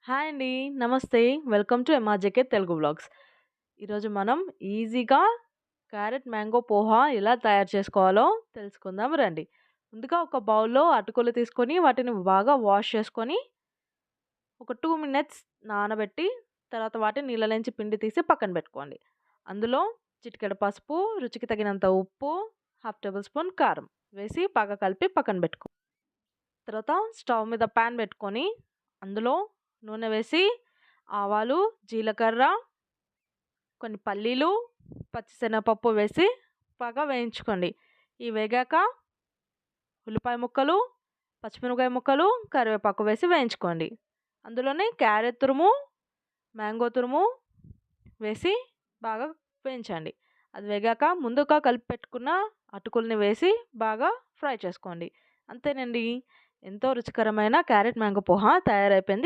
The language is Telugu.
హాయ్ అండి. నమస్తే. Welcome to ఎంఆర్‌జేకే Telugu vlogs. ఈరోజు మనం ఈజీగా క్యారెట్ మ్యాంగో పోహా ఎలా తయారు చేసుకోవాలో తెలుసుకుందాం రండి. ముందుగా ఒక బౌల్‌లో అటుకులు తీసుకొని వాటిని బాగా వాష్ చేసుకొని ఒక 2 మినిట్స్ నానబెట్టి తర్వాత వాటిని నీళ్ళలోంచి పిండి తీసి పక్కన పెట్టుకోండి. అందులో చిటికెడు పసుపు, రుచికి తగినంత ఉప్పు, హాఫ్ టేబుల్ స్పూన్ కారం వేసి బాగా కలిపి పక్కన పెట్టుకో. తర్వాత స్టవ్ మీద పాన్ పెట్టుకొని అందులో నూనె వేసి ఆవాలు, జీలకర్ర, కొన్ని పల్లీలు, పచ్చిశనగపప్పు వేసి బాగా వేయించుకోండి. ఇవి వేగాక ఉల్లిపాయ ముక్కలు, పచ్చిమిరపకాయ ముక్కలు, కరివేపాకు వేసి వేయించుకోండి. అందులోనే క్యారెట్ తురుము, మ్యాంగో తురుము వేసి బాగా వేయించండి. అది వేగాక ముందుగా కలిపి పెట్టుకున్న అటుకుల్ని వేసి బాగా ఫ్రై చేసుకోండి. అంతేనండి. ఎంతో రుచికరమైన క్యారెట్ మ్యాంగో పోహా తయారైపోయింది.